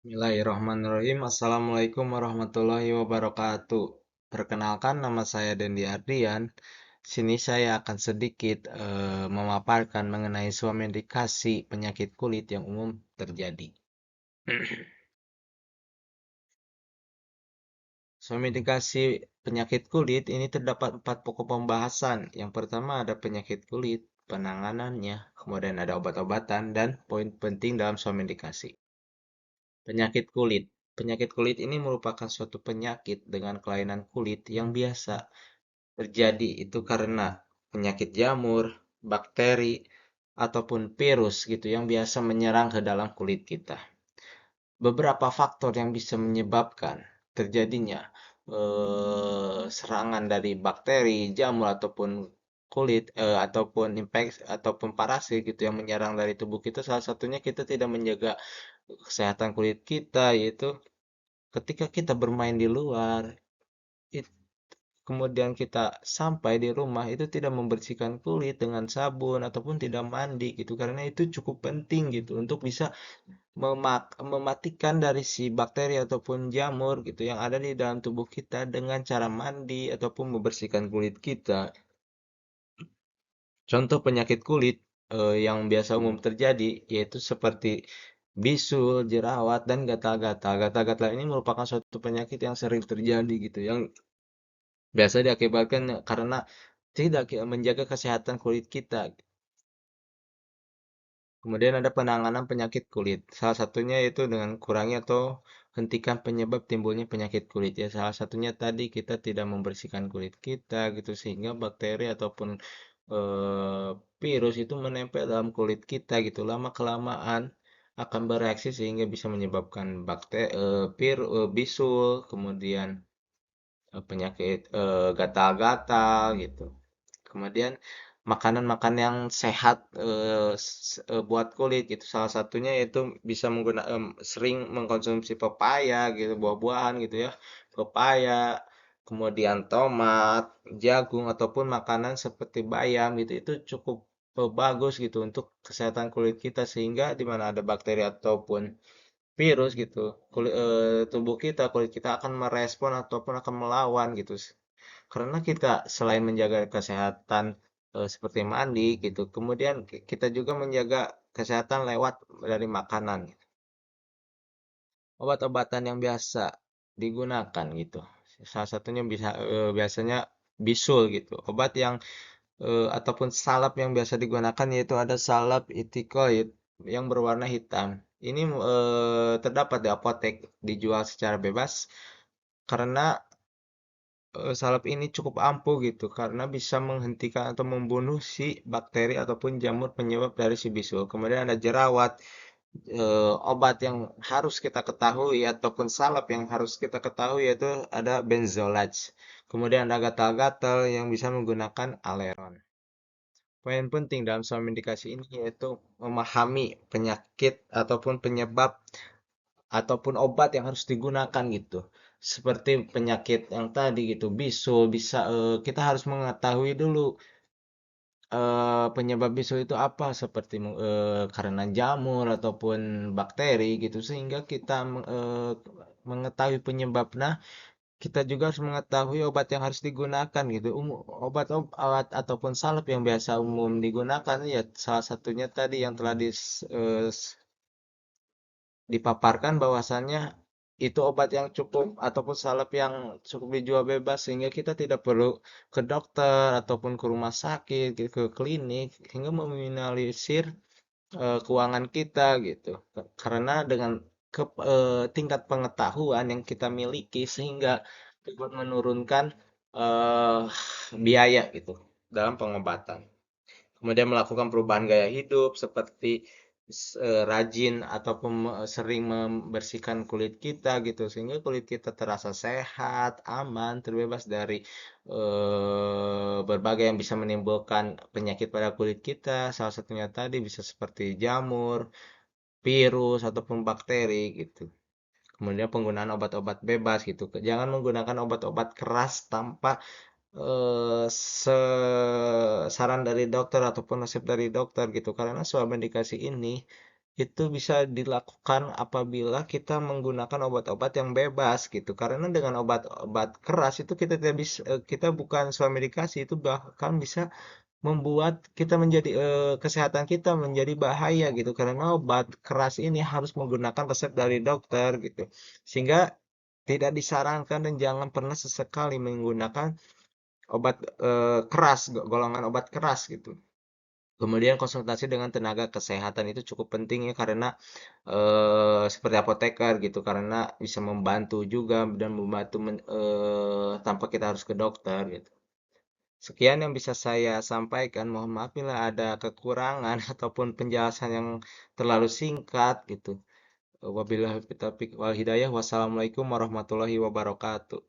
Bismillahirrahmanirrahim. Assalamualaikum warahmatullahi wabarakatuh. Perkenalkan, nama saya Dendi Ardian. Sini saya akan sedikit memaparkan mengenai suatu medikasi penyakit kulit yang umum terjadi. Suatu medikasi penyakit kulit ini terdapat empat pokok pembahasan. Yang pertama ada penyakit kulit, penanganannya, kemudian ada obat-obatan, dan poin penting dalam suatu medikasi. Penyakit kulit. Penyakit kulit ini merupakan suatu penyakit dengan kelainan kulit yang biasa terjadi itu karena penyakit jamur, bakteri, ataupun virus gitu yang biasa menyerang ke dalam kulit kita. Beberapa faktor yang bisa menyebabkan terjadinya serangan dari bakteri, jamur ataupun kulit ataupun infeksi ataupun parasit gitu yang menyerang dari tubuh kita, salah satunya kita tidak menjaga kesehatan kulit kita, yaitu ketika kita bermain di luar, kemudian kita sampai di rumah itu tidak membersihkan kulit dengan sabun ataupun tidak mandi gitu, karena itu cukup penting gitu untuk bisa mematikan dari si bakteri ataupun jamur gitu yang ada di dalam tubuh kita dengan cara mandi ataupun membersihkan kulit kita. Contoh penyakit kulit yang biasa umum terjadi yaitu seperti bisul, jerawat, dan gatal-gatal. Gatal-gatal ini merupakan suatu penyakit yang sering terjadi gitu, yang biasa diakibatkan karena tidak menjaga kesehatan kulit kita. Kemudian ada penanganan penyakit kulit. Salah satunya yaitu dengan kurangi atau hentikan penyebab timbulnya penyakit kulit. Ya, salah satunya tadi kita tidak membersihkan kulit kita gitu sehingga bakteri ataupun eh, virus itu menempel dalam kulit kita gitu. Lama kelamaan akan bereaksi sehingga bisa menyebabkan bisul, kemudian penyakit gatal-gatal gitu. Kemudian makanan-makanan yang sehat buat kulit gitu. Salah satunya yaitu bisa sering mengkonsumsi pepaya gitu, buah-buahan gitu ya. Pepaya, kemudian tomat, jagung ataupun makanan seperti bayam gitu. Itu cukup bagus gitu untuk kesehatan kulit kita sehingga di mana ada bakteri ataupun virus gitu, tubuh kita, kulit kita akan merespon ataupun akan melawan gitu. Karena kita selain menjaga kesehatan seperti mandi gitu, kemudian kita juga menjaga kesehatan lewat dari makanan. Obat-obatan yang biasa digunakan gitu. Salah satunya biasanya bisul gitu. Obat yang ataupun salep yang biasa digunakan yaitu ada salep itikoid yang berwarna hitam. Ini terdapat di apotek, dijual secara bebas karena salep ini cukup ampuh gitu karena bisa menghentikan atau membunuh si bakteri ataupun jamur penyebab dari si bisul. Kemudian ada jerawat, obat yang harus kita ketahui ataupun salep yang harus kita ketahui yaitu ada benzolaz. Kemudian ada gatal-gatal yang bisa menggunakan aleron. Poin penting dalam suatu indikasi ini yaitu memahami penyakit ataupun penyebab ataupun obat yang harus digunakan gitu. Seperti penyakit yang tadi gitu, bisul bisa kita harus mengetahui dulu penyebab bisul itu apa seperti karena jamur ataupun bakteri gitu sehingga kita mengetahui penyebabnya, kita juga harus mengetahui obat yang harus digunakan gitu. Obat ataupun salep yang biasa umum digunakan ya salah satunya tadi yang telah dipaparkan bahwasannya itu obat yang cukup ataupun salep yang cukup dijual bebas sehingga kita tidak perlu ke dokter ataupun ke rumah sakit, gitu, ke klinik hingga meminimalisir keuangan kita gitu. Karena dengan tingkat pengetahuan yang kita miliki sehingga dapat menurunkan eh, biaya gitu dalam pengobatan. Kemudian melakukan perubahan gaya hidup seperti rajin ataupun sering membersihkan kulit kita gitu sehingga kulit kita terasa sehat, aman, terbebas dari berbagai yang bisa menimbulkan penyakit pada kulit kita. Salah satunya tadi bisa seperti jamur, virus ataupun bakteri gitu. Kemudian penggunaan obat-obat bebas gitu. Jangan menggunakan obat-obat keras tanpa saran dari dokter ataupun resep dari dokter gitu karena suatu medikasi ini itu bisa dilakukan apabila kita menggunakan obat-obat yang bebas gitu. Karena dengan obat-obat keras itu kita tidak bisa, kita bukan suami dikasih, itu bahkan bisa membuat kita menjadi kesehatan kita menjadi bahaya gitu. Karena obat keras ini harus menggunakan resep dari dokter gitu. Sehingga tidak disarankan dan jangan pernah sesekali menggunakan obat keras, golongan obat keras gitu. Kemudian konsultasi dengan tenaga kesehatan itu cukup penting ya karena seperti apoteker gitu karena bisa membantu juga dan membantu tanpa kita harus ke dokter gitu. Sekian yang bisa saya sampaikan. Mohon maaf bila ada kekurangan ataupun penjelasan yang terlalu singkat gitu. Wabillahi taufiq wal hidayah. Wassalamualaikum warahmatullahi wabarakatuh.